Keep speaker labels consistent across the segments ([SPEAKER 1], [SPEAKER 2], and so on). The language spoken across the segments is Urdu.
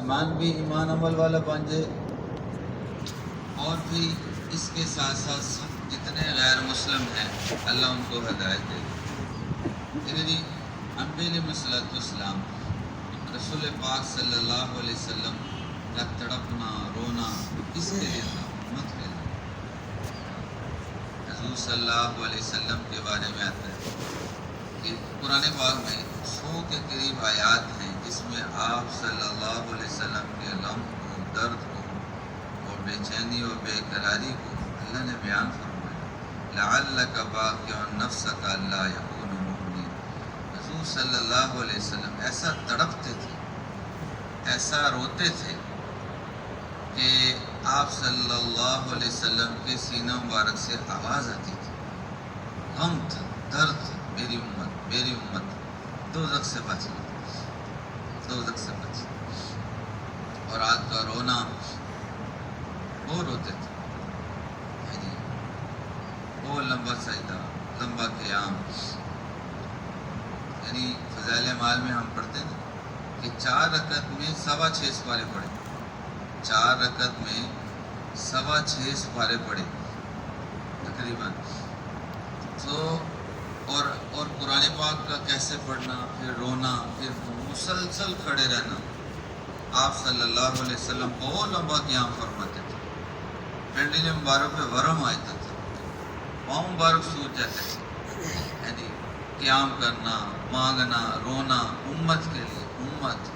[SPEAKER 1] مسلمان بھی ایمان عمل والا بن جائے، اور بھی اس کے ساتھ ساتھ جتنے غیر مسلم ہیں اللہ ان کو ہدایت دے دے۔ ٹھیک ہے جی، انبیاء علیہ السلام رسول پاک صلی اللہ علیہ وسلم کا تڑپنا رونا کس کے لیے تھا؟ امت کے لیے۔ حضور صلی اللہ علیہ وسلم کے بارے میں آتا ہے کہ قرآن پاک میں 100 کے قریب آیات ہیں جس میں آپ صلی اللہ علیہ وسلم کے غم کو، درد کو اور بے چینی اور بے قراری کو اللہ نے بیان فرمایا۔ لعلک باقع نفسک الا یکونوا مؤمنین۔ حضور صلی اللہ علیہ وسلم ایسا تڑپتے تھے، ایسا روتے تھے کہ آپ صلی اللہ علیہ وسلم کے سینہ مبارک سے آواز آتی تھی، غم تھا، درد تھا، میری امت دوزخ سے بچ گئی، دوزخ سے بچ گئی۔ اور رات کا رونا، وہ روتے تھے، وہ لمبا سجدہ، لمبا قیام۔ یعنی فضائل اعمال میں ہم پڑھتے تھے کہ 4 رکعت میں 6.25 سپارے پڑھے، 4 رکعت میں 6.25 سپارے پڑھے تقریباً۔ تو اور قرآن پاک کا کیسے پڑھنا، پھر رونا، پھر مسلسل کھڑے رہنا۔ آپ صلی اللہ علیہ وسلم بہت لمبا قیام فرماتے تھے، پنڈلی مبارک پہ ورم آتا تھا، پاؤں مبارک سوج جاتے تھے۔ یعنی قیام کرنا، مانگنا، رونا امت کے لیے، امت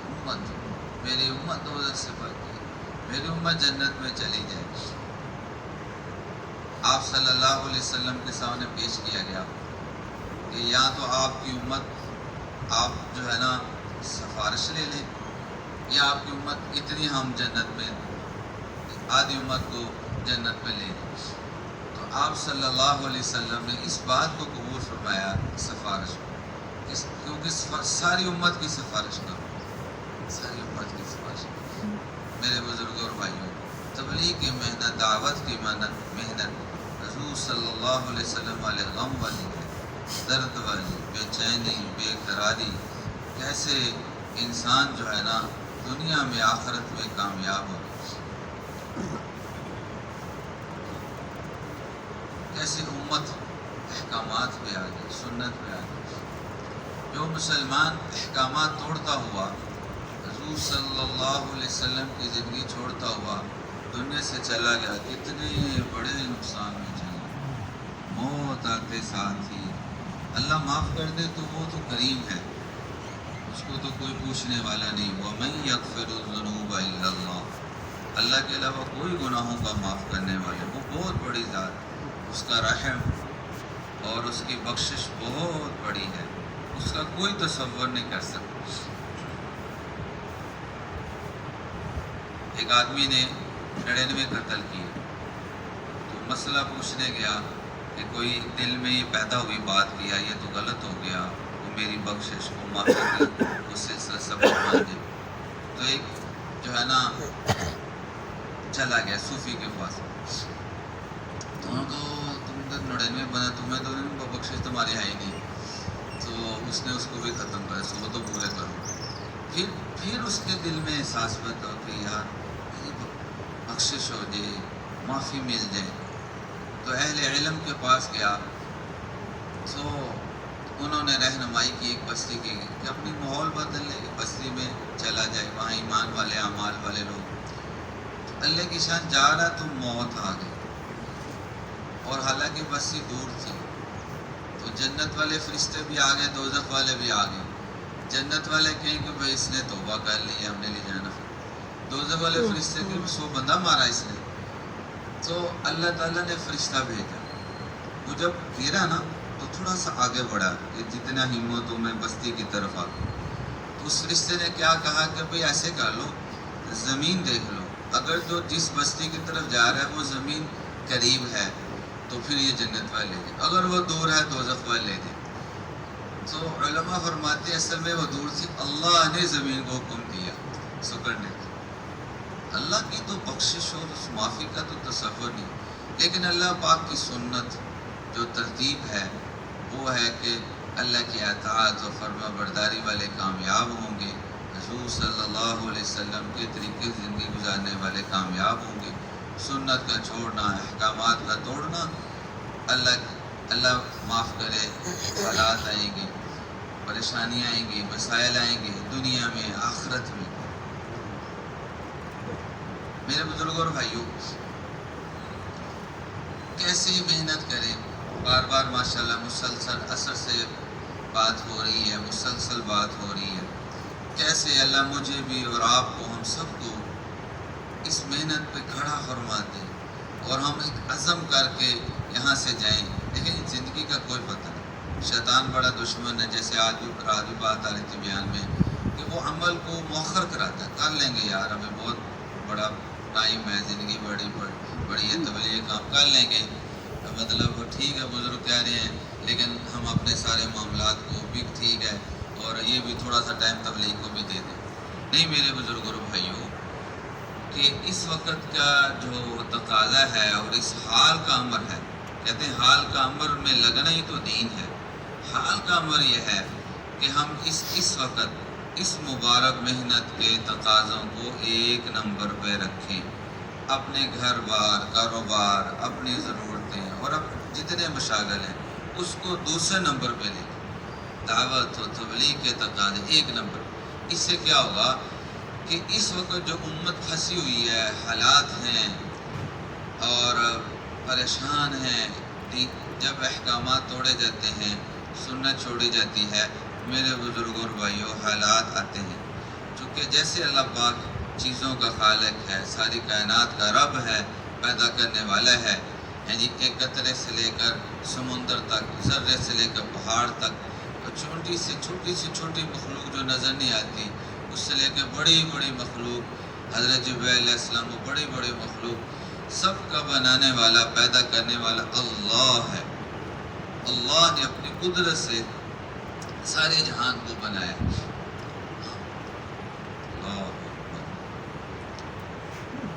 [SPEAKER 1] میری امت دوزخ سے بچ گئی، میری امت جنت میں چلی جائے۔ آپ صلی اللہ علیہ وسلم کے سامنے پیش کیا گیا کہ یا تو آپ کی امت، آپ جو ہے نا سفارش لے لیں، یا آپ کی امت اتنی ہم جنت میں، آدھی امت کو جنت میں لے لیں۔ تو آپ صلی اللہ علیہ وسلم نے اس بات کو قبول فرمایا، سفارش کو، کیونکہ ساری امت کی سفارش کرو، ساری امت کی سفارش کرو۔ میرے بزرگوں اور بھائیوں، تبلیغ کی محنت، دعوت کی محنت حضور صلی اللہ علیہ وسلم والے غم والی ہے، درد والی، بے چینی، بے قراری۔ کیسے انسان جو ہے نا دنیا میں آخرت میں کامیاب ہو، کیسے امت احکامات پہ آ گئی، سنت پہ آ گئی۔ جو مسلمان احکامات توڑتا ہوا، حضور صلی اللہ علیہ وسلم کی زندگی چھوڑتا ہوا دنیا سے چلا گیا، کتنے بڑے نقصان میں چلا۔ موت آتے ساتھ ہی اللہ معاف کر دے تو وہ تو کریم ہے، اس کو تو کوئی پوچھنے والا نہیں۔ وَمَن يَغْفِرُ الذُّنُوبَ إِلَّا اللَّهُ۔ اللہ کے علاوہ کوئی گناہوں کا معاف کرنے والے، وہ بہت بڑی ذات، اس کا رحم اور اس کی بخشش بہت بڑی ہے، اس کا کوئی تصور نہیں کر سکتا۔ ایک آدمی نے 99 قتل کیے، تو مسئلہ پوچھنے گیا کہ کوئی دل میں یہ پیدا ہوئی بات کیا، یہ تو غلط ہو گیا، وہ میری بخشش، وہ معافی کی، وہ سلسلہ سبب مان دے۔ تو ایک جو ہے نا چلا گیا صوفی کے پاس، تو تم تو 99 بنا، تمہیں تو بخشش تمہاری ہے ہی نہیں۔ تو اس نے اس کو بھی ختم کیا، اس کو تو پورے کرو۔ پھر اس کے دل میں احساس پیدا ہو کہ یار بخشش ہو جائے، معافی مل جائے۔ تو اہل علم کے پاس گیا، تو انہوں نے رہنمائی کی ایک بستی کی کہ اپنی ماحول بدل لے، بستی میں چلا جائے، وہاں ایمان والے اعمال والے لوگ۔ اللہ کی شان جا رہا تو موت آ گئی، اور حالانکہ بستی دور تھی، تو جنت والے فرشتے بھی آ گئے، دوزخ والے بھی آ گئے۔ جنت والے کہیں کہ بھائی اس نے توبہ کر لی، ہم نے لے جانا۔ دوزخ والے فرشتے کہ 100 بندہ مارا اس نے۔ تو اللہ تعالیٰ نے فرشتہ بھیجا، وہ جب گرا نا تو تھوڑا سا آگے بڑھا کہ جتنا ہمت ہو میں بستی کی طرف آ گیا۔ تو اس فرشتے نے کیا کہا کہ بھئی ایسے کر لو، زمین دیکھ لو، اگر جو جس بستی کی طرف جا رہا ہے وہ زمین قریب ہے تو پھر یہ جنت والے لے جائے، اگر وہ دور ہے دوزخ والے لے جائے۔ تو علماء فرماتے ہیں اصل میں وہ دور تھی، اللہ نے زمین کو حکم دیا سکڑنے کا۔ اللہ کی تو بخشش اور اس معافی کا تو تصور نہیں، لیکن اللہ پاک کی سنت جو ترتیب ہے وہ ہے کہ اللہ کی اطاعت و فرما برداری والے کامیاب ہوں گے، حضور صلی اللہ علیہ وسلم کے طریقے سے زندگی گزارنے والے کامیاب ہوں گے۔ سنت کا چھوڑنا، احکامات کا توڑنا، اللہ معاف کرے، حالات آئیں گے، پریشانیاں آئیں گی، مسائل آئیں گے دنیا میں، آخرت میں۔ میرے بزرگوں اور بھائیوں، کیسی محنت کریں، بار بار ماشاءاللہ مسلسل اثر سے بات ہو رہی ہے، مسلسل بات ہو رہی ہے، کیسے اللہ مجھے بھی اور آپ کو، ہم سب کو اس محنت پہ کھڑا فرما دے اور ہم ایک عزم کر کے یہاں سے جائیں۔ لیکن زندگی کا کوئی پتہ نہیں، شیطان بڑا دشمن ہے، جیسے آج بھی بات آ رہی تھی بیان میں کہ وہ عمل کو مؤخر کراتا ہے، کر لیں گے یار، ہمیں بہت بڑا ٹائم ہے، زندگی بڑی ہے، تبلیغ کام کر لیں گے، مطلب ٹھیک ہے بزرگ کہہ رہے ہیں، لیکن ہم اپنے سارے معاملات کو بھی ٹھیک ہے اور یہ بھی تھوڑا سا ٹائم تبلیغ کو بھی دے دیں۔ نہیں میرے بزرگوں اور بھائیوں، کہ اس وقت کا جو تقاضا ہے اور اس حال کا امر ہے، کہتے ہیں حال کا امر میں لگنا ہی تو دین ہے۔ حال کا امر یہ ہے کہ ہم اس وقت اس مبارک محنت کے تقاضوں کو ایک نمبر پہ رکھیں، اپنے گھر بار، کاروبار، اپنی ضرورتیں اور جتنے مشاغل ہیں اس کو دوسرے نمبر پہ لیں۔ دعوت و تبلیغ کے تقاضے ایک نمبر۔ اس سے کیا ہوگا کہ اس وقت جو امت پھنسی ہوئی ہے، حالات ہیں اور پریشان ہیں، جب احکامات توڑے جاتے ہیں، سنت چھوڑی جاتی ہے، میرے بزرگوں اور بھائیوں حالات آتے ہیں۔ چونکہ جیسے اللہ پاک چیزوں کا خالق ہے، ساری کائنات کا رب ہے، پیدا کرنے والا ہے، یعنی ایک قطرے سے لے کر سمندر تک، ذرے سے لے کر پہاڑ تک، اور چھوٹی سے چھوٹی مخلوق جو نظر نہیں آتی، اس سے لے کے بڑی مخلوق، حضرت جبرائیل علیہ السلام کو بڑی مخلوق، سب کا بنانے والا، پیدا کرنے والا اللہ ہے۔ اللہ نے اپنی قدرت سے سارے جہان کو بنایا۔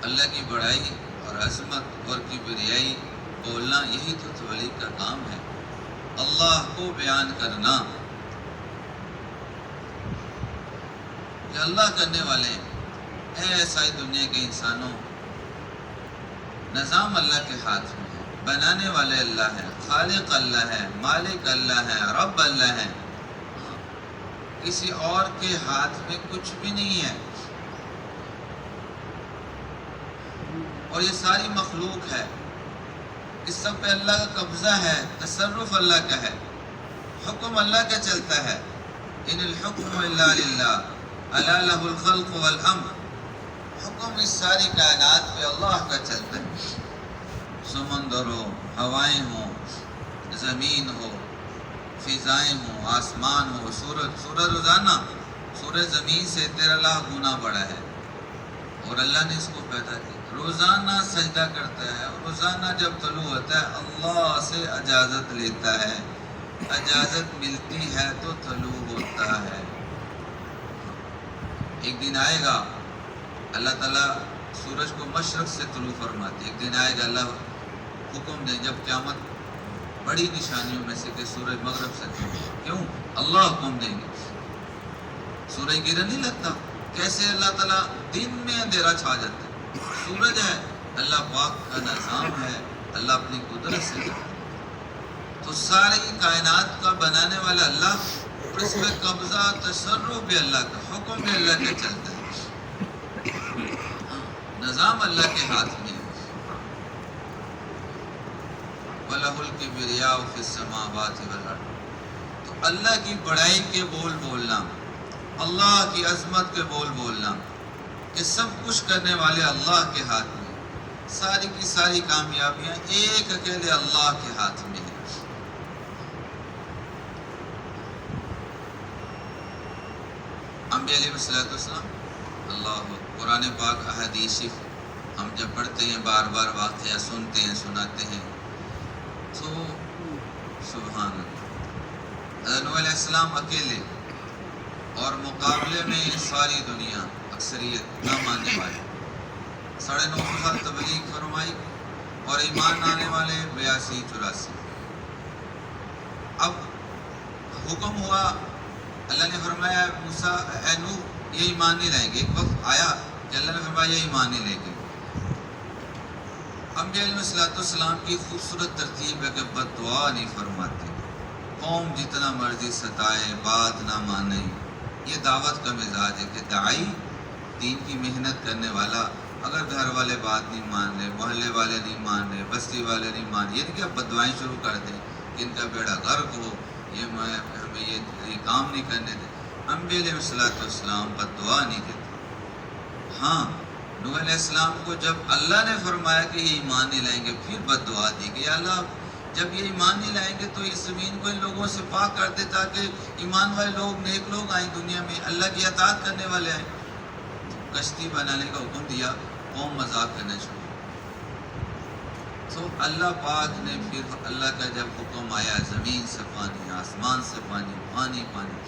[SPEAKER 1] اللہ کی بڑائی اور عظمت اور کبریائی بولنا، یہی تو تبلیغ کا کام ہے، اللہ کو بیان کرنا کہ اللہ کرنے والے ہیں۔ اے ساری دنیا کے انسانوں، نظام اللہ کے ہاتھ میں ہے، بنانے والے اللہ ہیں، خالق اللہ ہے، مالک اللہ ہے، رب اللہ ہے، کسی اور کے ہاتھ میں کچھ بھی نہیں ہے۔ اور یہ ساری مخلوق ہے، اس سب پہ اللہ کا قبضہ ہے، تصرف اللہ کا ہے، حکم اللہ کا چلتا ہے۔ ان الحکم الا للہ الا لہ الخلق والامر، حکم اس ساری کائنات پہ اللہ کا چلتا ہے۔ سمندر ہو، ہوائیں ہوں، زمین ہو، فضائیں ہوں، آسمان ہو، سورج روزانہ سورج زمین سے 13 لاکھ گنا بڑا ہے، اور اللہ نے اس کو پیدا کیا، روزانہ سجدہ کرتا ہے، اور روزانہ جب طلوع ہوتا ہے اللہ سے اجازت لیتا ہے، اجازت ملتی ہے تو طلوع ہوتا ہے۔ ایک دن آئے گا اللہ تعالیٰ سورج کو مشرق سے طلوع فرماتے، ایک دن آئے گا اللہ حکم دیں جب قیامت بڑی نشانیوں میں سے کہ سورج مغرب سے طلوع، کیوں؟ اللہ حکم دیں گے، سورج گرا نہیں لگتا، کیسے اللہ تعالیٰ دن میں اندھیرا چھا جاتا ہے، سورج ہے، اللہ پاک کا نظام ہے، اللہ اپنی قدرت سے کرتا ہے۔ تو ساری کائنات کا بنانے والا اللہ، اور اس میں قبضہ، تصرف بھی اللہ کا، حکم بھی اللہ کا چلتا ہے، نظام اللہ کے ہاتھ میں ہے۔ وَلَهُ الْكِبْرِيَاءُ فِي السَّمَاوَاتِ وَالْأَرْضِ، تو اللہ کی بڑائی کے بول بولنا، اللہ کی عظمت کے بول بولنا، کہ سب کچھ کرنے والے اللہ کے ہاتھ میں، ساری کی ساری کامیابیاں ایک اکیلے اللہ کے ہاتھ میں ہیں۔ انبیاء علیہ السلام، اللہ، قرآن پاک، احادیث ہم جب پڑھتے ہیں، بار بار واقعہ سنتے ہیں، سناتے ہیں، تو سبحان اللہ، حضرت نوح علیہ السلام اکیلے، اور مقابلے میں ساری دنیا اکثریت نہ ماننے والے، 9.5 سال تبلیغ فرمائی، اور ایمان آنے والے 82-84۔ اب حکم ہوا، اللہ نے فرمایا موسیٰ، اے نوح یہ ایمان نہیں لائیں گے. ایک وقت آیا کہ اللہ نے فرمایا یہ ایمان نہیں لے گے. انبیاء علیہ السلام کی خوبصورت ترتیب ہے کہ بد دعا نہیں فرماتے. قوم جتنا مرضی ستائے، بات نہ مانے. یہ دعوت کا مزاج ہے کہ داعی، دین کی محنت کرنے والا، اگر گھر والے بات نہیں مان رہے، محلے والے نہیں مان رہے، بستی والے نہیں مان رہے، یہ نہیں کہ بد دعائیں شروع کر دیں کہ ان کا بیڑا غرق ہو، ہمیں یہ کام نہیں کرنے دیں. انبیاء علیہ السلام بد دعا نہیں دیتے. ہاں، نوح علیہ السلام کو جب اللہ نے فرمایا کہ یہ ایمان نہیں لائیں گے، پھر بد دعا دی کہ یا اللہ جب یہ ایمان نہیں لائیں گے تو اس زمین کو ان لوگوں سے پاک کر دے تاکہ ایمان والے لوگ، نیک لوگ آئیں دنیا میں، اللہ کی اطاعت کرنے والے آئیں. کشتی بنانے کا حکم دیا، قوم مذاق کرنا شروع. تو اللہ پاک نے پھر اللہ کا جب حکم آیا زمین سے پانی، آسمان سے پانی، پانی پانی،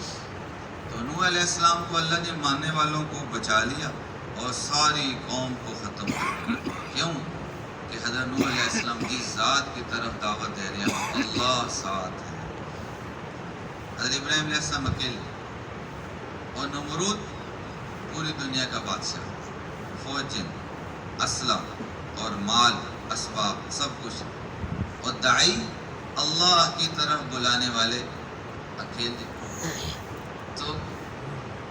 [SPEAKER 1] تو نوح علیہ السلام کو اللہ نے ماننے والوں کو بچا لیا اور ساری قوم کو ختم کیا. کیوں؟ کہ حضرت نوح علیہ السلام جس ذات کی طرف دعوت دے رہے ہیں اللہ ساتھ ہے. حضرت ابراہیم علیہ السلام اکیلے، اور نمرود پوری دنیا کا بادشاہ، فوجیں، اسلحہ اور مال، اسباب، سب کچھ. اور داعی اللہ کی طرف بلانے والے اکیلے. تو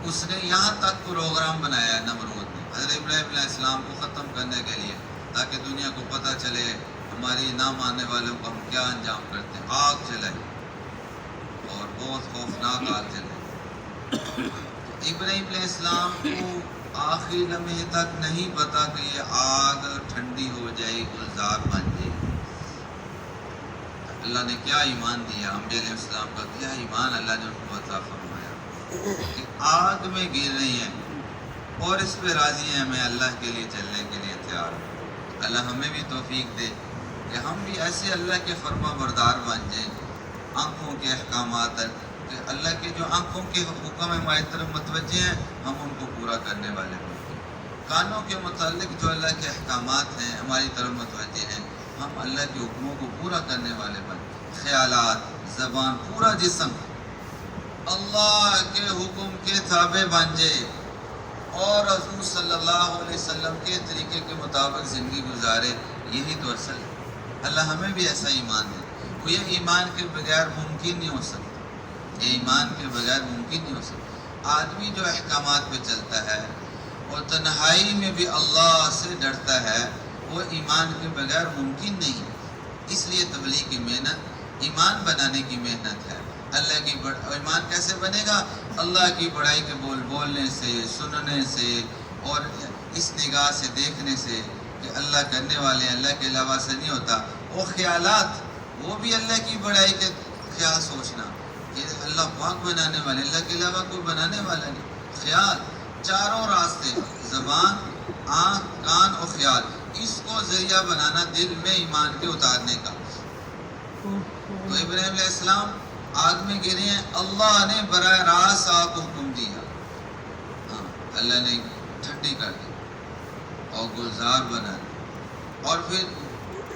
[SPEAKER 1] اس نے یہاں تک پروگرام بنایا نمرود نے حضرت ابراہیم علیہ السلام کو ختم کرنے کے لیے، تاکہ دنیا کو پتہ چلے ہماری نہ ماننے والوں کو ہم کیا انجام کرتے ہیں. آگ جلائی اور بہت خوفناک آگ جلائی. ابراہیم علیہ السلام کو آخری لمحے تک نہیں پتا کہ یہ آگ ٹھنڈی ہو جائے، گلزار بن جائے. اللہ نے کیا ایمان دیا، انبیاء علیہ السلام کا کیا ایمان اللہ نے ان کو عطا فرمایا کہ آگ میں گر رہی ہیں اور اس پہ راضی ہیں میں اللہ کے لیے چلنے کے لیے تیار ہوں. اللہ ہمیں بھی توفیق دے کہ ہم بھی ایسے اللہ کے فرما بردار بن جائیں. آنکھوں کے احکامات، کہ اللہ کے جو آنکھوں کے حکم ہماری طرف متوجہ ہیں ہم ان کو پورا کرنے والے بن جائیں. کانوں کے متعلق جو اللہ کے احکامات ہیں ہماری طرف متوجہ ہیں ہم اللہ کے حکموں کو پورا کرنے والے بن. خیالات، زبان، پورا جسم اللہ کے حکم کے تابع بن جائے اور رسول صلی اللہ علیہ وسلم کے طریقے کے مطابق زندگی گزارے. یہی تو اصل ہے. اللہ ہمیں بھی ایسا ایمان دے. یہ ایمان کے بغیر ممکن نہیں ہو سکتا. یہ ایمان کے بغیر ممکن نہیں ہو سکتا. آدمی جو احکامات پہ چلتا ہے اور تنہائی میں بھی اللہ سے ڈرتا ہے، وہ ایمان کے بغیر ممکن نہیں. اس لیے تبلیغ کی محنت ایمان بنانے کی محنت ہے. اللہ کی ایمان کیسے بنے گا؟ اللہ کی بڑائی کے بول بولنے سے، سننے سے، اور اس نگاہ سے دیکھنے سے کہ اللہ کرنے والے ہیں، اللہ کے علاوہ سے نہیں ہوتا. وہ خیالات، وہ بھی اللہ کی بڑائی کے خیال سوچنا کہ اللہ پاک بنانے والے، اللہ کے علاوہ کوئی بنانے والا نہیں. خیال، چاروں راستے، زبان، آنکھ، کان اور خیال، اس کو ذریعہ بنانا دل میں ایمان کے اتارنے کا. تو ابراہیم علیہ السلام آگ میں گرے ہیں، اللہ نے براہ راست آگ کو حکم دیا، اللہ نے ٹھنڈی کر دی اور گلزار بنا دی. اور پھر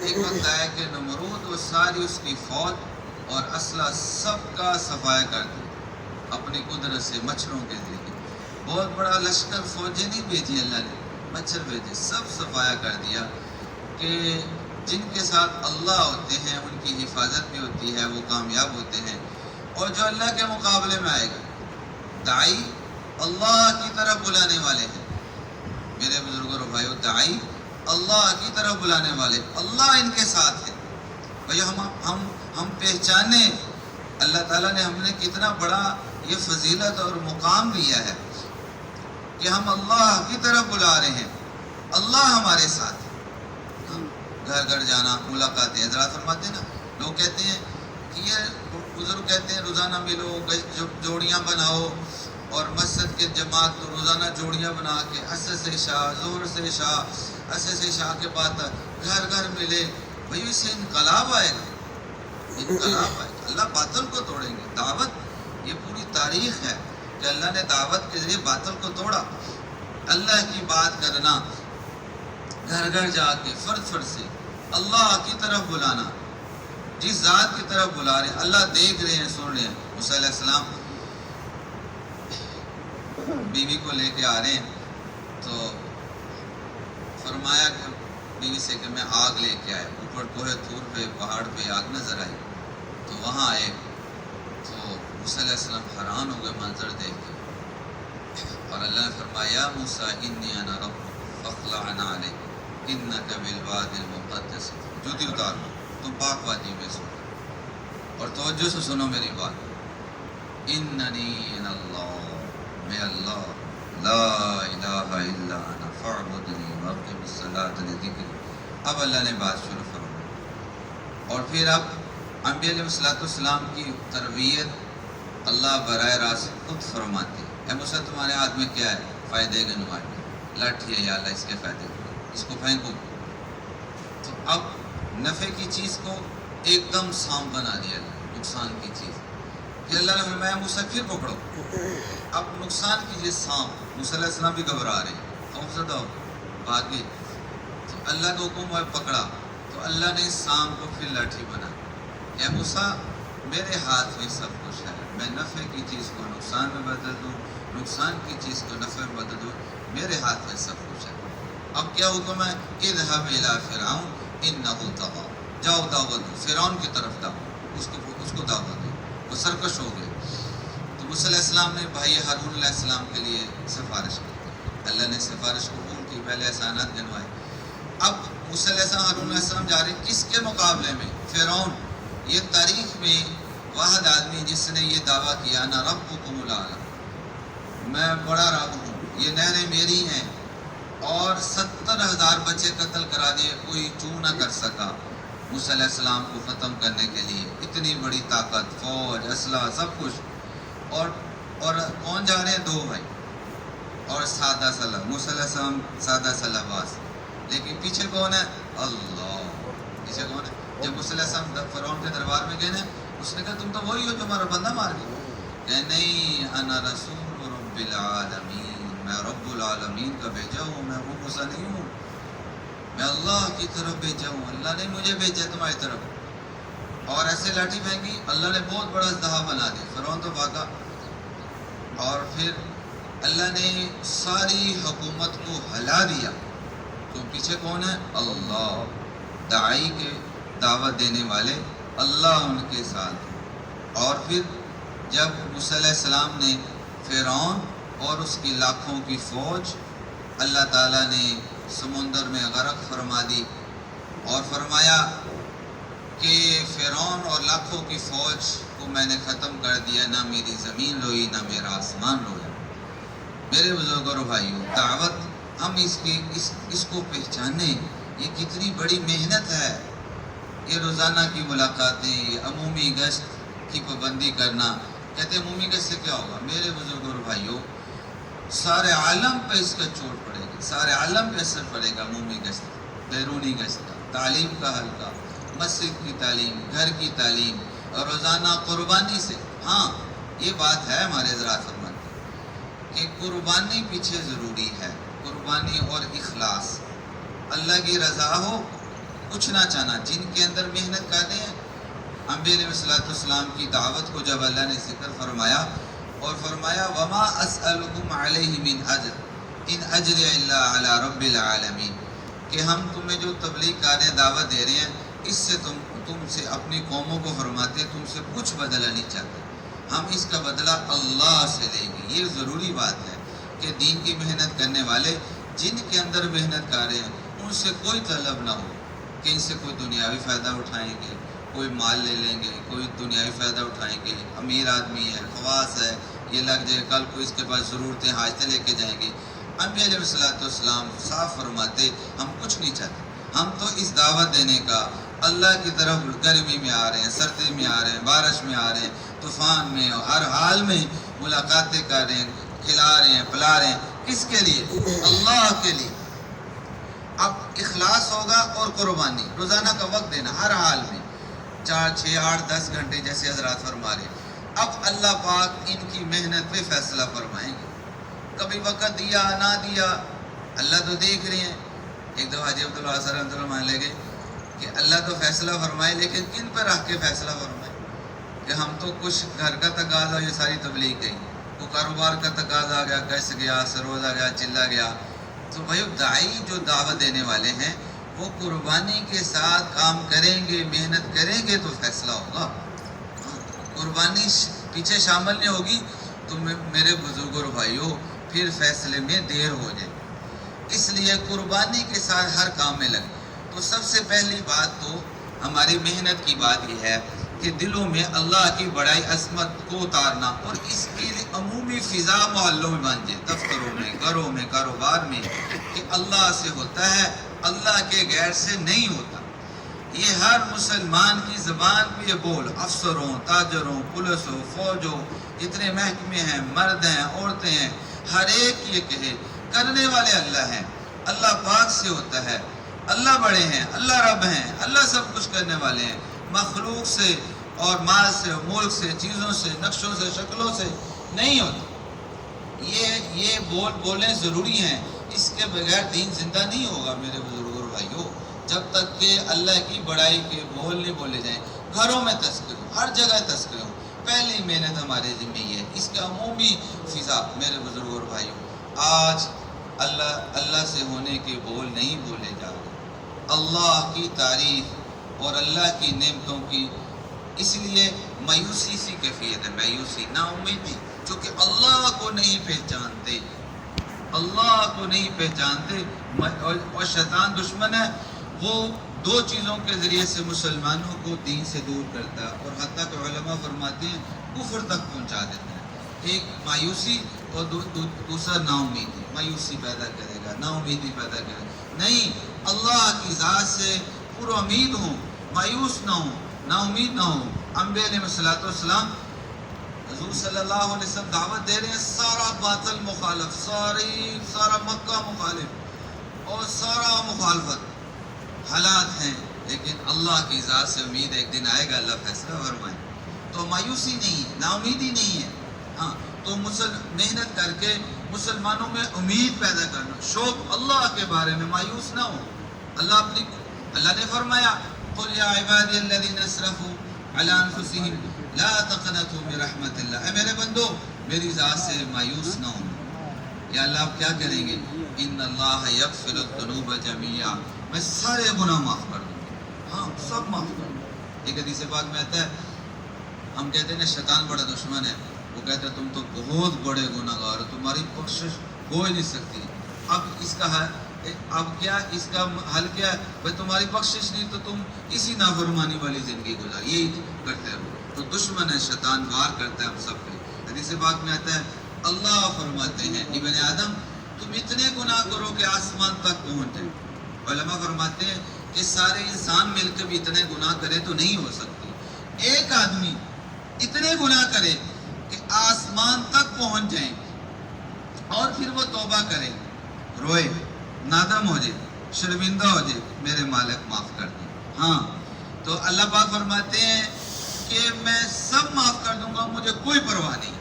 [SPEAKER 1] ایک وقت آیا کہ نمرود اور ساری اس کی فوج اور اسلحہ سب کا صفایا کر دیا اپنی قدرت سے، مچھروں کے ذریعے. بہت بڑا لشکر فوجیں نہیں بھیجی اللہ نے، مچھر بھیجے، سب صفایا کر دیا کہ جن کے ساتھ اللہ ہوتے ہیں ان کی حفاظت بھی ہوتی ہے، وہ کامیاب ہوتے ہیں. اور جو اللہ کے مقابلے میں آئے گا، داعی اللہ کی طرف بلانے والے ہیں. میرے بزرگوں اور بھائیو، داعی اللہ کی طرف بلانے والے، اللہ ان کے ساتھ ہے. بھائی ہم پہچانے اللہ تعالیٰ نے ہم نے کتنا بڑا یہ فضیلت اور مقام دیا ہے کہ ہم اللہ کی طرف بلا رہے ہیں، اللہ ہمارے ساتھ ہے. گھر گھر جانا، ملاقاتیں، حضرات فرماتے ہیں نا، لوگ کہتے ہیں کہ یہ بزرگ کہتے ہیں روزانہ ملو، جوڑیاں بناؤ، اور مسجد کے جماعت تو روزانہ جوڑیاں بنا کے عصر سے عشاء، ظہر سے عشاء، عصر سے عشاء کے بعد گھر گھر ملے. بھائی اس سے انقلاب آئے گا، انقلاب آئے گا. اللہ باطل کو توڑیں گے. دعوت، یہ پوری تاریخ ہے کہ اللہ نے دعوت کے ذریعے باطل کو توڑا. اللہ کی بات کرنا، گھر گھر جا کے فرد فرد سے اللہ کی طرف بلانا، جس ذات کی طرف بلا رہے ہیں، اللہ دیکھ رہے ہیں، سن رہے ہیں. موسیٰ علیہ السلام بیوی کو لے کے آ رہے ہیں تو فرمایا کہ بیوی سے کہ میں آگ لے کے آیا. اوپر کوہ طور پہ پہاڑ پہ آگ نظر آئی تو وہاں آئے تو موسیٰ علیہ السلام حیران ہو گئے منظر دیکھ کے. اور اللہ نے فرمایا یا موسیٰ انی انا ربک فاخلع نعلیک انک بالوادی المقدس. جوتی اتار تم پاک وادی میں سو. اور توجہ سے سنو میری بات. اننی انا اللہ، میں اللہ، لا الہ الا انا فاعبدنی واقم الصلاۃ لذکری. اب اللہ نے بات شروع فرمائی. اور پھر اب انبیاء علیہ السلام کی تربیت اللہ براہ راست خود فرماتے ہیں. اے موسیٰ تمہارے ہاتھ میں کیا ہے؟ فائدے کے نمائندے لاٹھی ہے یا اللہ اس کے فائدے اس کو پھینکو. تو اب نفع کی چیز کو ایک دم سام بنا دیا نقصان کی چیز. پھر اللہ نے فرمایا موسیٰ پھر پکڑو. اب نقصان کیجیے سام. موسیٰ علیہ السلام بھی گھبرا رہے ہیں، خوفزدہ ہو بھاگے. تو اللہ کا حکم ہے پکڑا تو اللہ نے سام کو پھر لاٹھی بنا. اے موسیٰ میرے ہاتھ میں سب کچھ ہے، میں نفع کی چیز کو نقصان میں بدل دوں، نقصان کی چیز کو نفع میں بدل دوں، میرے ہاتھ میں سب کچھ ہے. اب کیا حکم ہے؟ اذهب الى فرعون انه طغى. جاؤ دعوت دو فرعون کی طرف دعوت، اس کو دعوت دو. وہ سرکش ہو گئے. تو موسیٰ علیہ السلام نے بھائی ہارون علیہ السلام کے لیے سفارش کی. اللہ نے سفارش قبول کی، پہلے احسانات گنوائے. اب موسیٰ علیہ السلام ہارون علیہ السلام جا رہے ہیں کس کے مقابلے میں؟ فرعون. یہ تاریخ میں واحد آدمی جس نے یہ دعویٰ کیا نا ربکم الاعلی، میں بڑا رب ہوں، یہ نہریں میری ہیں. اور 70,000 بچے قتل کرا دیے، کوئی چوں نہ کر سکا موسیٰ علیہ السلام کو ختم کرنے کے لیے. اتنی بڑی طاقت، فوج، اسلحہ، سب کچھ. اور کون جا رہے ہیں؟ دو بھائی اور سادہ سلح. موسیٰ علیہ السلام سادہ سلح باز، لیکن پیچھے کون ہے؟ اللہ. پیچھے کون ہے؟ جب موسیٰ علیہ السلام فرعون کے دربار میں گئے نا، اس نے کہا تم تو وہی ہو جو ہمارا بندہ مار گیا. کہ نہیں، انا رسول رب العالمین، میں رب العالمین کا بھیجا ہوں، میں وہ موسیٰ نہیں ہوں، میں اللہ کی طرف بھیجا ہوں، اللہ نے مجھے بھیجا تمہاری طرف. اور ایسے لاٹھی پھینکی، اللہ نے بہت بڑا اژدہا بنا دیا. فرعون تو بھاگا. اور پھر اللہ نے ساری حکومت کو ہلا دیا. تو پیچھے کون ہے؟ اللہ. داعی کے دعوت دینے والے اللہ ان کے ساتھ. اور پھر جب موسیٰ علیہ السلام نے فرعون اور اس کی لاکھوں کی فوج اللہ تعالیٰ نے سمندر میں غرق فرما دی اور فرمایا کہ فرعون اور لاکھوں کی فوج کو میں نے ختم کر دیا، نہ میری زمین روئی نہ میرا آسمان رویا. میرے بزرگوں اور بھائیوں، دعوت ہم اس کو پہچانیں، یہ کتنی بڑی محنت ہے. یہ روزانہ کی ملاقاتیں، یہ عمومی گشت کی پابندی کرنا. کہتے ہیں عمومی گشت سے کیا ہوگا؟ میرے بزرگوں اور بھائیوں، سارے عالم پہ اس کا چوٹ پڑے گی، سارے عالم پہ اثر پڑے گا عمومی گشت، بیرونی گشت کا. تعلیم کا حلقہ، مسجد کی تعلیم، گھر کی تعلیم اور روزانہ قربانی سے. ہاں یہ بات ہے ہمارے حضرات فرماتے کہ قربانی پیچھے ضروری ہے. قربانی اور اخلاص، اللہ کی رضا ہو، کچھ نہ چاہنا. جن کے اندر محنت کرتے ہیں، انبیاء علیہ السلام کی دعوت کو جب اللہ نے ذکر فرمایا اور فرمایا وما اسألکم علیہ من اجر ان اجر الا علی رب العالمین، کہ ہم تمہیں جو تبلیغ کر رہے ہیں، دعوت دے رہے ہیں، اس سے تم سے اپنی قوموں کو فرماتے تم سے کچھ بدلہ نہیں چاہتے، ہم اس کا بدلہ اللہ سے لیں گے. یہ ضروری بات ہے کہ دین کی محنت کرنے والے جن کے اندر محنت کر رہے ہیں ان سے کوئی طلب نہ ہو کہ ان سے کوئی دنیاوی فائدہ اٹھائیں گے، کوئی مال لے لیں گے، کوئی دنیاوی فائدہ اٹھائیں گے. امیر آدمی ہے، خواص ہے، یہ لگ جائے کل کو اس کے پاس ضرورتیں حاجتیں لے کے جائیں گے. انبیاء علیہ السلام صاف فرماتے ہم کچھ نہیں چاہتے، ہم تو اس دعوت دینے کا اللہ کی طرف گرمی میں آ رہے ہیں، سردی میں آ رہے ہیں، بارش میں آ رہے ہیں، طوفان میں، ہر حال میں ملاقاتیں کر رہے ہیں، کھلا رہے ہیں، پلا رہے ہیں. کس کے لیے؟ اللہ کے لیے. اب اخلاص ہوگا اور قربانی، روزانہ کا وقت دینا ہر حال میں، 4 6 8 10 گھنٹے جیسے حضرات فرما رہے ہیں. اب اللہ پاک ان کی محنت پہ فیصلہ فرمائیں گے. کبھی وقت دیا نہ دیا اللہ تو دیکھ رہے ہیں. ایک دفعہ حاجی عبداللہ صاحب رحمۃ اللہ مان لے گئے کہ اللہ تو فیصلہ فرمائے لیکن کن پہ رکھ کے فیصلہ فرمائے، کہ ہم تو کچھ گھر کا تقاضا، یہ ساری تبلیغ گئی، وہ کاروبار کا تقاضا آ گیا، کیسے گیا، سروز آ گیا، چلا گیا. تو بھائی داعی جو دعوت دینے والے ہیں وہ قربانی کے ساتھ کام کریں گے، محنت کریں گے تو فیصلہ ہوگا. قربانی پیچھے شامل نہیں ہوگی تو میرے بزرگوں اور بھائیوں پھر فیصلے میں دیر ہو جائے. اس لیے قربانی کے ساتھ ہر کام میں لگے. تو سب سے پہلی بات تو ہماری محنت کی بات یہ ہے کہ دلوں میں اللہ کی بڑائی عظمت کو اتارنا، اور اس کے لیے عمومی فضا محلوں میں بن جائے، دفتروں میں، گھروں میں، کاروبار میں، کہ اللہ سے ہوتا ہے، اللہ کے غیر سے نہیں ہوتا. یہ ہر مسلمان کی زبان پہ یہ بول، افسروں، تاجروں، پولیسوں، فوجوں، جتنے محکمے ہیں، مرد ہیں، عورتیں ہیں، ہر ایک یہ کہے کرنے والے اللہ ہیں، اللہ پاک سے ہوتا ہے، اللہ بڑے ہیں، اللہ رب ہیں، اللہ سب کچھ کرنے والے ہیں. مخلوق سے اور مال سے، ملک سے، چیزوں سے، نقشوں سے، شکلوں سے نہیں ہوتا. یہ بولیں ضروری ہیں. اس کے بغیر دین زندہ نہیں ہوگا میرے بزرگوں اور بھائیوں. جب تک کہ اللہ کی بڑائی کے بول نہیں بولے جائیں. گھروں میں تذکر ہو، ہر جگہ تذکر ہو. پہلی محنت ہمارے ذمہ یہ ہے. اس کا عمومی فضا میرے بزرگوں اور بھائیوں، آج اللہ سے ہونے کے بول نہیں بولے جا رہے. اللہ کی تعریف اور اللہ کی نعمتوں کی، اس لیے مایوسی سی کیفیت ہے، مایوسی، نا امیدی، چونکہ اللہ کو نہیں پہچانتے، اللہ کو نہیں پہچانتے. اور شیطان دشمن ہے، وہ دو چیزوں کے ذریعے سے مسلمانوں کو دین سے دور کرتا ہے، اور حتیٰ کہ علماء فرماتے ہیں کفر تک پہنچا دیتا ہے. ایک مایوسی اور دوسرا نا امیدی. مایوسی پیدا کرے گا، نا امیدی پیدا کرے گا. نہیں، اللہ کی ذات سے پر امید ہوں، مایوس نہ ہوں، نا امید نہ ہوں. انبیاء علیہ السلام، حضور صلی اللہ علیہ وسلم دعوت دے رہے ہیں، سارا باطل مخالف، سارا مکہ مخالف اور سارا مخالفت حالات ہیں، لیکن اللہ کی ذات سے امید ایک دن آئے گا، اللہ فیصلہ فرمائے. تو مایوسی نہیں ہے، نا امیدی نہیں ہے. ہاں، تو محنت کر کے مسلمانوں میں امید پیدا کرنا، شوق اللہ کے بارے میں، مایوس نہ ہو. اللہ نے فرمایا قل یا عبادی الذین اسرفوا علی انفسہم لا تقنطوا من رحمت اللہ. اے میرے بندو، میری ذات سے مایوس نہ ہو. یا اللہ آپ کیا کریں گے؟ ان اللہ یغفر الذنوب جميعا، میں سارے گناہ معاف کر دوں گا. ہاں، سب معاف کر دوں. ایک حدیث پاک میں آتا ہے، ہم کہتے ہیں نا شیطان بڑا دشمن ہے، وہ کہتا ہے تم تو بہت بڑے گناہ گار ہو، تمہاری بخشش ہو ہی نہیں سکتی. اب کیا اس کا حل کیا ہے؟ بھائی تمہاری بخشش نہیں تو تم اسی نافرمانی والی زندگی گزار، یہی کرتے ہو. تو دشمن ہے، شیطان وار کرتا ہے ہم سب پہ. حدیث پاک میں آتا ہے اللہ فرماتے ہیں ابن آدم تم اتنے گناہ کرو کہ آسمان تک پہنچ جائے. علماء فرماتے ہیں کہ سارے انسان مل کے بھی اتنے گناہ کرے تو نہیں ہو سکتے. ایک آدمی اتنے گناہ کرے کہ آسمان تک پہنچ جائیں اور پھر وہ توبہ کرے، روئے، نادم ہو جائے، شرمندہ ہو جائے، میرے مالک معاف کر دیں. ہاں، تو اللہ پاک فرماتے ہیں کہ میں سب معاف کر دوں گا، مجھے کوئی پرواہ نہیں.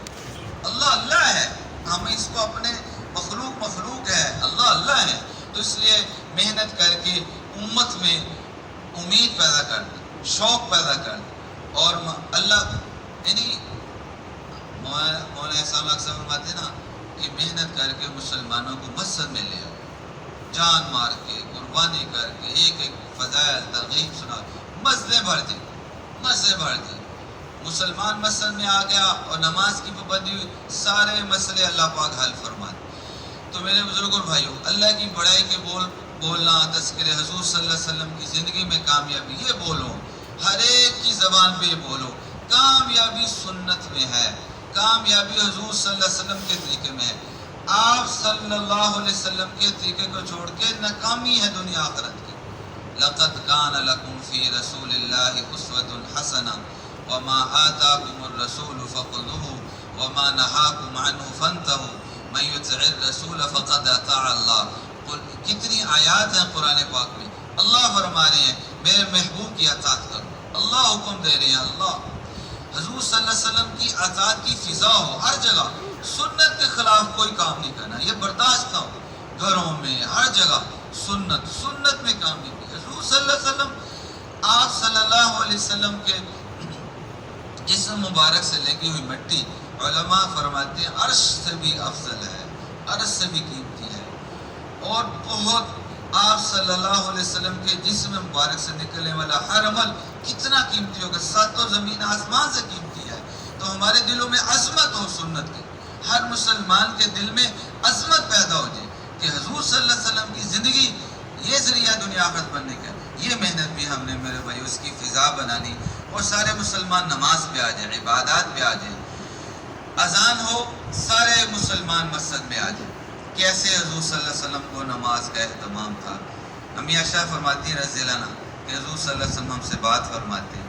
[SPEAKER 1] اللہ ہے، ہم اس کو اپنے مخلوق ہے، اللہ ہے. تو اس لیے محنت کر کے امت میں امید پیدا کر دیں، شوق پیدا کر دیں. اور اللہ یعنی مولانا احسان اکثر فرماتے ہیں نا کہ محنت کر کے مسلمانوں کو مسجد میں لے آؤ، جان مار کے، قربانی کر کے، ایک فضائل ترغیب سنا، مسجدیں بھر دی. مسلمان مسجد میں آ گیا اور نماز کی پابندی ہوئی، سارے مسئلے اللہ پاک حل فرما دے. تو میرے بزرگوں اور بھائیوں، اللہ کی بڑائی کے بولنا، تذکر حضور صلی اللہ علیہ وسلم کی زندگی میں کامیابی، یہ بولو، ہر ایک کی زبان پہ یہ بولو. کامیابی سنت میں ہے، کامیابی حضور صلی اللہ علیہ وسلم کے طریقے میں ہے. آپ صلی اللہ علیہ وسلم کے طریقے کو چھوڑ کے ناکامی ہے دنیا آخرت کی. لَقَدْ كَانَ لَكُمْ فِي رَسُولِ اللَّهِ أُسْوَةٌ حَسَنَةٌ وَمَا آتَاكُمُ الرَّسُولُ فَخُذُوهُ وَمَا نَهَاكُمْ عَنْهُ فَانْتَهُوا مَن يُطِعِ الرَّسُولَ فَقَدْ أَطَاعَ اللَّهَ. کتنی آیات ہیں قرآن پاک میں، اللہ فرما رہے ہیں میرے محبوب کی اطاعت کرو. اللہ حکم دے رہے ہیں. اللہ حضور صلی اللہ علیہ وسلم کی اطاعت کی فضا ہو ہر جگہ. سنت کے خلاف کوئی کام نہیں کرنا، یہ برداشت نہ ہو. گھروں میں ہر جگہ سنت میں کام نہیں کیا. حضور صلی اللہ علیہ وسلم، آپ صلی اللہ علیہ وسلم کے جسم مبارک سے لگی ہوئی مٹی علماء فرماتے ہیں عرش سے بھی افضل ہے، عرش سے بھی قیمتی ہے، اور بہت آپ صلی اللہ علیہ وسلم کے جسم مبارک سے نکلنے والا ہر عمل کتنا قیمتی ہوگا، ساتوں زمین آسمان سے قیمتی ہے۔ تو ہمارے دلوں میں عظمت ہو سنت کی، ہر مسلمان کے دل میں عظمت پیدا ہو جائے کہ حضور صلی اللہ علیہ وسلم کی زندگی یہ ذریعہ دنیا آخرت بننے کا، یہ محنت بھی ہم نے میرے بھائی اس کی فضا بنانی، اور سارے مسلمان نماز پہ آ جائیں، عبادات پہ آ جائیں، اذان ہو سارے مسلمان مسجد میں آ جائیں۔ کیسے حضور صلی اللہ علیہ وسلم کو نماز کا اہتمام تھا۔ امی عائشہ فرماتی ہیں رضی اللہ عنہ کہ حضور صلی اللہ علیہ وسلم ہم سے بات فرماتے ہیں،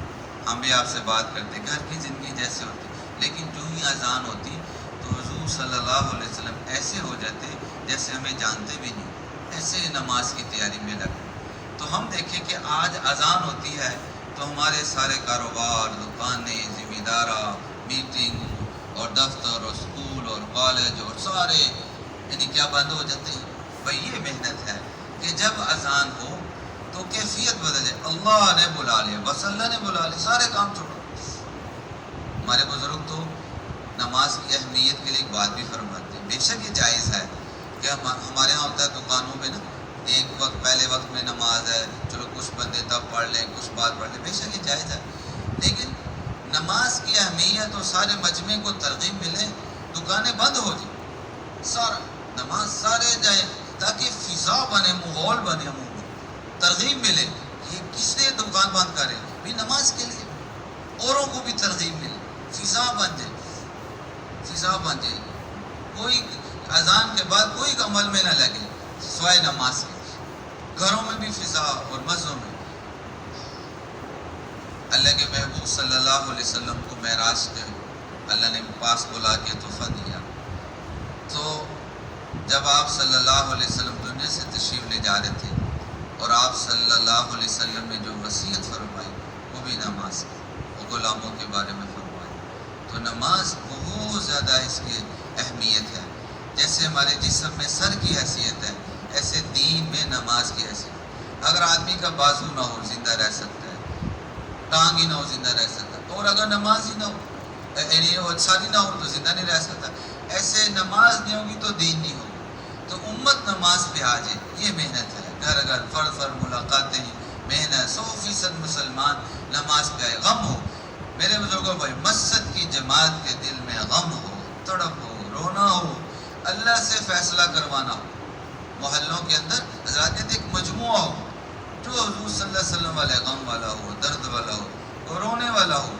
[SPEAKER 1] ہم بھی آپ سے بات کرتے، گھر کی زندگی جیسے ہوتی، لیکن جو ہی اذان ہوتی تو حضور صلی اللہ علیہ وسلم ایسے ہو جاتے جیسے ہمیں جانتے بھی نہیں، ایسے نماز کی تیاری میں لگتے۔ تو ہم دیکھیں کہ آج اذان ہوتی ہے تو ہمارے سارے کاروبار، دکانیں، ذمہ دارہ، میٹنگ اور دفتر اور اسکول اور کالج اور سارے یعنی کیا بند ہو جاتے ہیں۔ بھائی یہ محنت ہے کہ جب اذان ہو تو کیفیت بدل جائے، اللہ نے بلا لیا، بس اللہ نے بلا لیا، سارے کام چھوڑو۔ ہمارے بزرگ تو نماز کی اہمیت کے لیے ایک بات بھی فرماتے ہیں، بے شک یہ جائز ہے کہ ہمارے ہاں ہوتا ہے دکانوں میں نا ایک وقت پہلے وقت میں نماز ہے، چلو کچھ بندے تب پڑھ لیں، کچھ بات پڑھ لیں، بے شک یہ جائز ہے، لیکن نماز کی اہمیت اور سارے مجمع کو ترغیب ملے، دکانیں بند ہو جائیں، سارا نماز سارے جائیں تاکہ فضا بنے، ماحول بنے، ترغیب ملے۔ یہ کس لیے دکان بند کرے؟ بھی نماز کے لیے، اوروں کو بھی ترغیب ملے، فضا بن جائے، فضا بن جائے، کوئی اذان کے بعد کوئی عمل میں نہ لگے سوائے نماز کے، گھروں میں بھی فضا اور مسجدوں میں۔ اللہ کے محبوب صلی اللہ علیہ وسلم کو معراج کے اللہ نے پاس بلا کے تحفہ دیا، تو جب آپ صلی اللہ علیہ وسلم دنیا سے تشریف لے جا رہے تھے اور آپ صلی اللہ علیہ وسلم نے جو وصیت فرمائی وہ بھی نماز کی، وہ غلاموں کے بارے میں فرمائی۔ تو نماز بہت زیادہ اس کی اہمیت ہے، جیسے ہمارے جسم میں سر کی حیثیت ہے ایسے دین میں نماز کی حیثیت۔ اگر آدمی کا بازو نہ ہو زندہ رہ سکتا ہے، ٹانگ ہی نہ ہو زندہ رہ سکتا ہے، اور اگر نماز ہی نہ ہو یعنی وہ ساری نہ ہو تو زندہ نہیں رہ سکتا، ایسے نماز نہیں ہوگی تو دین نہیں ہوگی۔ تو امت نماز پہ آ جائے، یہ محنت ہے، گھر گھر فرد فرد ملاقاتیں، محنت، 100% مسلمان نماز پہ آئے، غم ہو۔ میرے بزرگوں بھائی مسجد کی جماعت کے دل میں غم ہو، تڑپ ہو، رونا ہو، اللہ سے فیصلہ کروانا ہو۔ محلوں کے اندر حضرات کہتے ایک مجموعہ ہو جو حضور صلی اللہ علیہ وسلم والے غم والا ہو، درد والا ہو، اور رونے والا ہو،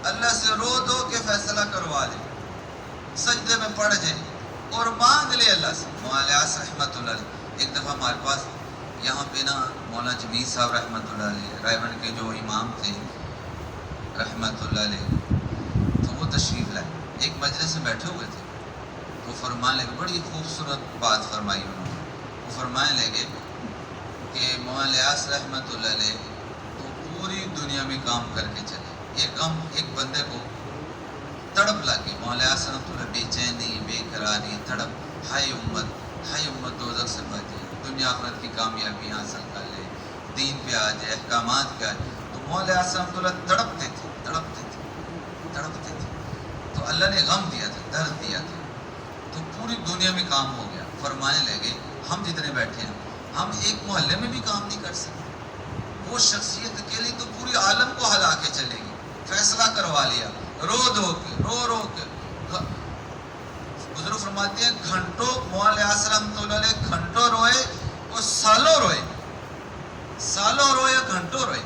[SPEAKER 1] اللہ سے رو دو کہ فیصلہ کروا دے، سجدے میں پڑ جائے اور مانگ لے اللہ سے۔ مولانا الیاس رحمۃ اللہ علیہ ایک دفعہ ہمارے پاس یہاں پہ نا مولانا جمیل صاحب رحمۃ اللہ علیہ رائے کے جو امام تھے رحمۃ اللہ علیہ، تو وہ تشریف لائے، ایک مجلس میں بیٹھے ہوئے تھے، تو فرمانے لگے، بڑی خوبصورت بات فرمائی انہوں نے، وہ فرمانے لگے کہ مولانا الیاس رحمۃ اللہ علیہ تو پوری دنیا میں کام کر کے چلے، ایک بندے کو تڑپ لگی، مولانا الیاس رحمۃ اللہ بے چینی، بے قراری، تڑپ، ہائے امت دوزخ سے بچے، دنیا آخرت کی کامیابی حاصل کر لے، دین پہ آ جائے، احکامات پہ آ جائے۔ تو مولانا الیاس رحمۃ اللہ تڑپتے تھے، تو اللہ نے غم دیا تھا، درد دیا تھا، تو پوری دنیا میں کام ہو گیا۔ فرمانے لگے ہم جتنے بیٹھے ہیں ہم ایک محلے میں بھی کام نہیں کر سکتے، وہ شخصیت اکیلی تو پوری عالم کو ہلا کے چلے گی، فیصلہ کروا لیا، رو کے بزرگ فرماتے ہیں گھنٹوں، مولانا الیاس رحمۃ اللہ علیہ گھنٹوں روئے اور سالوں روئے، گھنٹوں روئے۔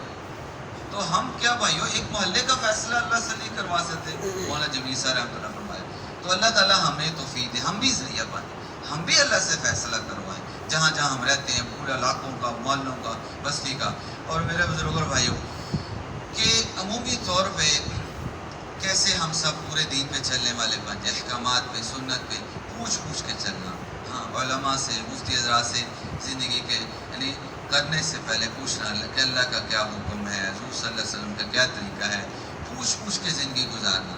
[SPEAKER 1] تو ہم کیا بھائیو ایک محلے کا فیصلہ اللہ سے نہیں کروا سکتے؟ مولانا جمیل صاحب رحمۃ اللہ فرمایا، تو اللہ تعالیٰ ہمیں توفیق دے، ہم بھی ذریعہ بنیں، ہم بھی اللہ سے فیصلہ کروائیں جہاں جہاں ہم رہتے ہیں، پورے علاقوں کا، محلوں کا، بستی کا۔ اور میرے بزرگ اور بھائیوں کہ عمومی طور پہ کیسے ہم سب پورے دین پہ چلنے والے بن جائیں، احکامات پہ، سنت پہ پوچھ کے چلنا، ہاں علماء سے، مفتی حضرات سے زندگی کے یعنی کرنے سے پہلے پوچھنا کہ اللہ کا کیا حکم ہے، حضور صلی اللہ علیہ وسلم کا کیا طریقہ ہے، پوچھ کے زندگی گزارنا۔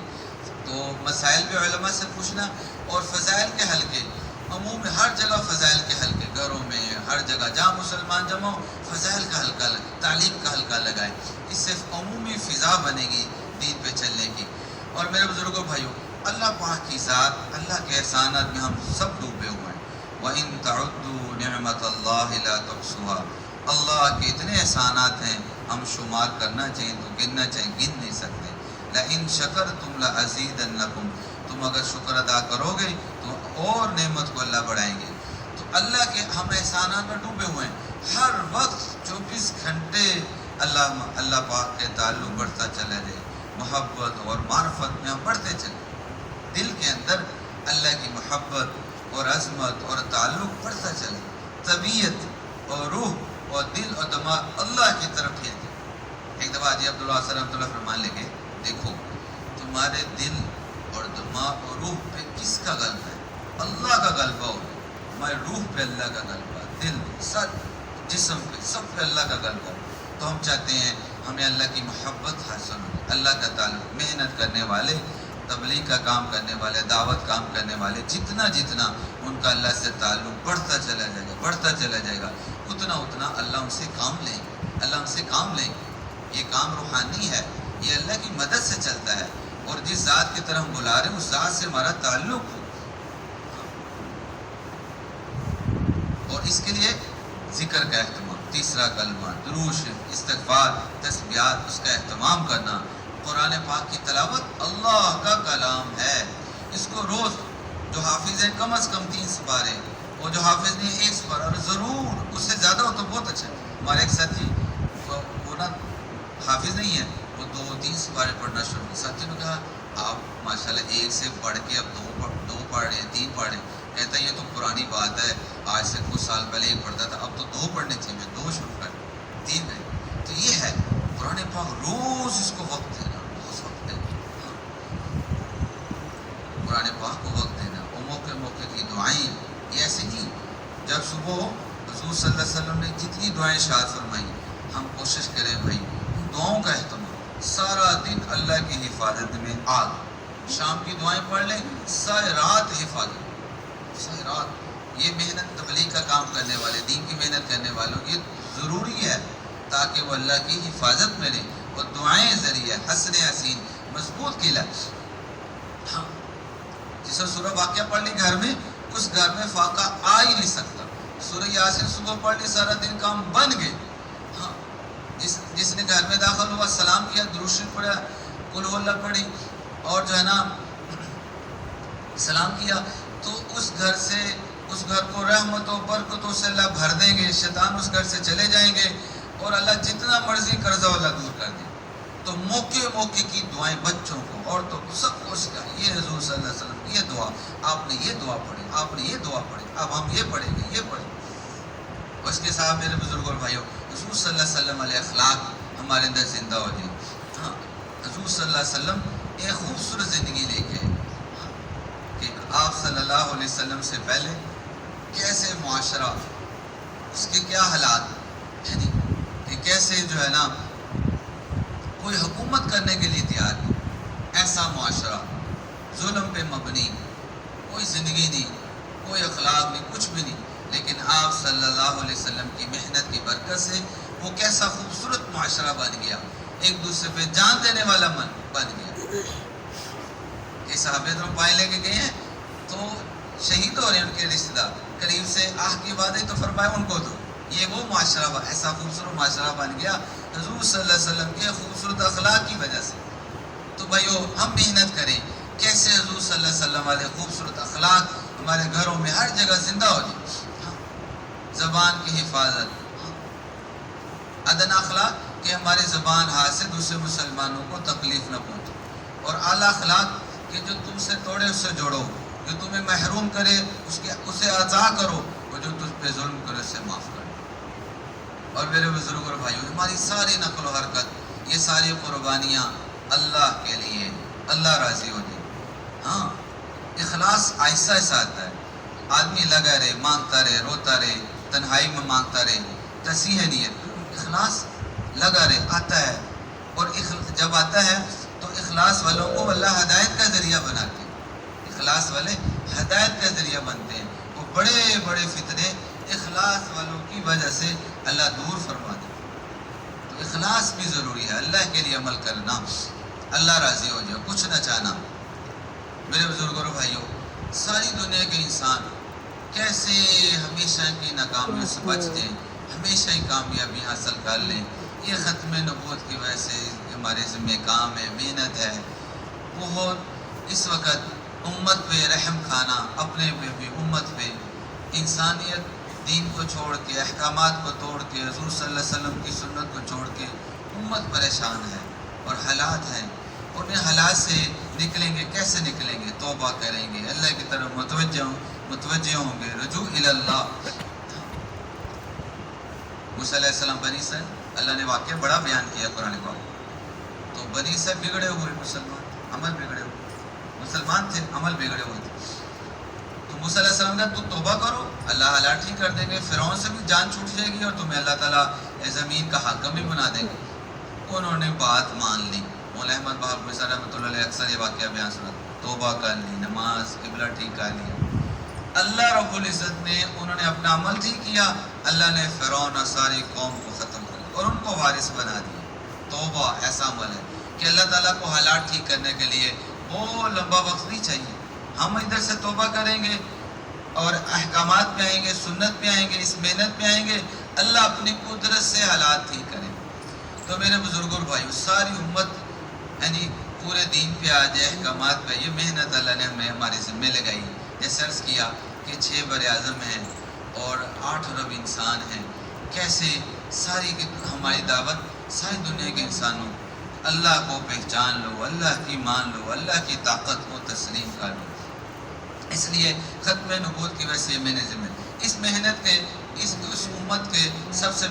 [SPEAKER 1] تو مسائل بھی علماء سے پوچھنا، اور فضائل کے حلقے، عموم ہر جگہ فضائل کے حلقے، گھروں میں ہر جگہ جہاں مسلمان جمع ہو فضائل کا حلقہ تعلیم کا حلقہ لگائے، اس سے عمومی فضا بنے گی دین پہ چلنے کی۔ اور میرے بزرگوں بھائیوں اللہ پاک کی ذات، اللہ کے احسانات میں ہم سب ڈوبے ہوئے ہیں۔ وَإِن تَعُدُّوا نِعْمَةَ اللَّهِ لَا تُحْصُوهَا، اللہ کے اتنے احسانات ہیں، ہم شمار کرنا چاہیے تو گننا چاہیے، گن نہیں سکتے۔ لَإِن شَكَرْتُمْ لَأَزِيدَنَّكُمْ، تم اگر شکر ادا کرو گے تو اور نعمت کو اللہ بڑھائیں گے۔ تو اللہ کے ہم احسانات میں ڈوبے ہوئے ہیں، ہر وقت 24 گھنٹے اللہ پاک کے تعلق بڑھتا چلا جائے، محبت اور معرفت میں ہم بڑھتے چلے، دل کے اندر اللہ کی محبت اور عظمت اور تعلق بڑھتا چلے، طبیعت اور روح اور دل اور دماغ اللہ کی طرف پھیرتے۔ ایک دفعہ حاجی عبداللہ صلی اللہ علیہ وسلم فرمان لگے، دیکھو تمہارے دل اور دماغ اور روح پہ کس کا غلبہ ہے؟ اللہ کا غلبہ ہو، ہمارے روح پہ اللہ کا غلبہ، دل سب جسم پہ سب پہ اللہ کا غلبہ ہو۔ تو ہم چاہتے ہیں ہمیں اللہ کی محبت حاصل ہو، اللہ کا تعلق۔ محنت کرنے والے، تبلیغ کا کام کرنے والے، دعوت کام کرنے والے، جتنا جتنا ان کا اللہ سے تعلق بڑھتا چلا جائے گا، بڑھتا چلا جائے گا، اتنا اتنا اللہ ان سے کام لیں گے، اللہ ان سے کام لیں گے۔ یہ کام روحانی ہے، یہ اللہ کی مدد سے چلتا ہے، اور جس ذات کی طرف ہم بلا رہے ہیں اس ذات سے ہمارا تعلق ہو۔ اور اس کے لیے ذکر کا اہتمام، تیسرا کلمہ، درود شریف، استغفار، تسبیحات، اس کا اہتمام کرنا۔ قرآن پاک کی تلاوت اللہ کا کلام ہے، اس کو روز جو حافظ ہیں کم از کم 3 سپارے، اور جو حافظ نہیں 1 سپارہ، اور ضرور اس سے زیادہ ہو تو بہت اچھا ہے۔ ہمارے ایک ساتھی وہ نا حافظ نہیں ہے، وہ 2-3 سپارے پڑھنا شروع کیا۔ ساتھی نے کہا آپ ماشاءاللہ 1 سے پڑھ کے اب 2 پڑھ رہے ہیں، 3 پڑھ رہے ہیں۔ کہتا ہے یہ تو پرانی بات ہے، آج سے کچھ سال پہلے 1 پڑھتا تھا، اب تو 2 پڑھنے چاہیے، میں 2 شروع کر 3 ہے۔ تو یہ ہے قرآن پاک، روز اس کو وقت دینا، روز وقت دینا، قرآن پاک کو وقت دینا، اور موقع موقع کی دعائیں۔ یہ ایسے نہیں، جب صبح حضور صلی اللہ علیہ وسلم نے جتنی دعائیں ارشاد فرمائی، ہم کوشش کریں بھائی ان دعاؤں کا اہتمام۔ سارا دن اللہ کی حفاظت میں آگ، شام کی دعائیں پڑھ لیں، ساری رات حفاظت، ساری رات۔ یہ محنت تبلیغ کا کام کرنے والے، دین کی محنت کرنے والوں، یہ ضروری ہے تاکہ وہ اللہ کی حفاظت میں رہیں، اور دعائیں ذریعہ حسن حسین مضبوط قلعہ۔ ہاں، جس نے سورہ واقعہ پڑھ لی گھر میں، اس گھر میں فاقہ آ ہی نہیں سکتا۔ سورہ یاسین صبح پڑھ لی، سارا دن کام بن گئے۔ ہاں، جس نے گھر میں داخل ہوا، سلام کیا، درود شریف پڑھا، قل ہو اللہ پڑھی، اور جو ہے نا سلام کیا، تو اس گھر کو رحمت و برکتوں سے اللہ بھر دیں گے، شیطان اس گھر سے چلے جائیں گے، اور اللہ جتنا مرضی قرضہ اللہ دور کر دے۔ تو موقع موقع کی دعائیں بچوں کو، عورتوں کو، سب کو سکھائیں۔ یہ حضور صلی اللہ علیہ وسلم یہ دعا، آپ نے یہ دعا پڑھی، آپ نے یہ دعا پڑھی، اب ہم یہ پڑھیں گے، یہ پڑھیں گے۔ اور اس کے ساتھ میرے بزرگ اور بھائیوں، حضور صلی اللہ علیہ وسلم علیہ اخلاق ہمارے اندر زندہ ہو جائے۔ ہاں، حضور صلی اللہ علیہ وسلم ایک خوبصورت زندگی لے کے، کہ آپ صلی اللہ علیہ وسلم سے پہلے کیسے معاشرہ، اس کے کیا حالات، یعنی کہ کیسے جو ہے نا کوئی حکومت کرنے کے لیے تیار نہیں، ایسا معاشرہ، ظلم پہ مبنی، کوئی زندگی نہیں، کوئی اخلاق نہیں، کچھ بھی نہیں، لیکن آپ صلی اللہ علیہ وسلم کی محنت کی برکت سے وہ کیسا خوبصورت معاشرہ بن گیا، ایک دوسرے پہ جان دینے والا من بن گیا۔ کہ صحابہ کرام پائے لے کے گئے ہیں تو شہید ہو رہے ہیں ان کے رشتہ دار، قریب سے آہ کی بات ہے تو فرمایا ان کو دو۔ یہ وہ معاشرہ، ایسا خوبصورت معاشرہ بن گیا حضور صلی اللہ علیہ وسلم کے خوبصورت اخلاق کی وجہ سے۔ تو بھائیو ہم محنت کریں، کیسے حضور صلی اللہ علیہ وسلم والے خوبصورت اخلاق ہمارے گھروں میں ہر جگہ زندہ ہو جائے۔ زبان کی حفاظت، ادنا اخلاق کہ ہماری زبان ہاتھ سے دوسرے مسلمانوں کو تکلیف نہ پہنچے، اور اعلیٰ اخلاق کہ جو تم سے توڑے اس سے جوڑو، جو تمہیں محروم کرے اسے عطا کرو، اور جو تجھ پہ ظلم کرے اسے معاف کرو۔ اور میرے بزرگ اور بھائیوں، ہماری ساری نقل و حرکت، یہ ساری قربانیاں اللہ کے لیے، اللہ راضی ہو جائے۔ ہاں، اخلاص آہستہ آہستہ آتا ہے، آدمی لگا رہے، مانگتا رہے، روتا رہے، تنہائی میں مانگتا رہے، تصحیح نیت، اخلاص لگا رہے، آتا ہے۔ اور جب آتا ہے تو اخلاص والوں کو اللہ ہدایت کا ذریعہ بناتے ہیں، اخلاص والے ہدایت کا ذریعہ بنتے ہیں۔ وہ بڑے بڑے فتنے اخلاص والوں کی وجہ سے اللہ دور فرما دے۔ تو اخلاص بھی ضروری ہے، اللہ کے لیے عمل کرنا، اللہ راضی ہو جائے، کچھ نہ چاہنا۔ میرے بزرگوں اور بھائیوں، ساری دنیا کے انسان کیسے ہمیشہ کی ناکامیوں سے بچ جائیں، ہمیشہ ہی کامیابی حاصل کر لیں، یہ ختم نبوت کی وجہ سے ہمارے ذمہ کام ہے، محنت ہے۔ بہت اس وقت امت پہ رحم کھانا، اپنے پہ بھی امت پہ، انسانیت دین کو چھوڑ کے، احکامات کو توڑ کے، حضور صلی اللہ علیہ وسلم کی سنت کو چھوڑ کے امت پریشان ہے اور حالات ہیں۔ ان حالات سے نکلیں گے، کیسے نکلیں گے؟ توبہ کریں گے، اللہ کی طرف متوجہ ہوں گے، رجوع اللہ۔ موسیٰ علیہ السلام بنی اسرائیل، اللہ نے واقعہ بڑا بیان کیا قرآن پاک۔ تو بنی اسرائیل بگڑے ہوئے مسلمان، عمل بگڑے ہوئے، مسلمان تھے عمل بگڑے ہوئے تھے۔ تو موسیٰ علیہ السلام نے تو توبہ کرو، اللہ حالات ٹھیک کر دیں گے، فرعون سے بھی جان چھوٹ جائے گی اور تمہیں اللہ تعالیٰ زمین کا حاکم بھی بنا دیں گے۔ انہوں نے بات مان لی۔ مولانا احمد بہاؤالدین صاحب رحمۃ اللہ علیہ اکثر یہ واقعہ بیان سنا، توبہ کر لی، نماز قبلہ ٹھیک کر لیا۔ اللہ رب العزت نے، انہوں نے اپنا عمل ٹھیک کیا، اللہ نے فرعون اور ساری قوم کو ختم کر اور ان کو وارث بنا دیا۔ توبہ ایسا عمل ہے کہ اللہ تعالیٰ کو حالات ٹھیک کرنے کے لیے وہ لمبا وقت نہیں چاہیے۔ ہم ادھر سے توبہ کریں گے اور احکامات پہ آئیں گے، سنت پہ آئیں گے، اس محنت پہ آئیں گے، اللہ اپنی قدرت سے حالات ٹھیک کریں۔ تو میرے بزرگوں اور بھائیوں، ساری امت یعنی پورے دین پہ آ جائے، احکامات پہ، یہ محنت اللہ نے ہمیں ہمارے ذمہ لگائی ہے۔ جیسے عرض کیا کہ 6 بر اعظم ہیں اور 8 ارب انسان ہیں، کیسے ساری ہماری دعوت ساری دنیا کے انسانوں اللہ کو پہچان لو، اللہ کی مان لو، اللہ کی طاقت کو تسلیم کر لو۔ اس لیے ختم نبوت کی وجہ سے میں نے ذمہ اس محنت کے اس امت کے سب سے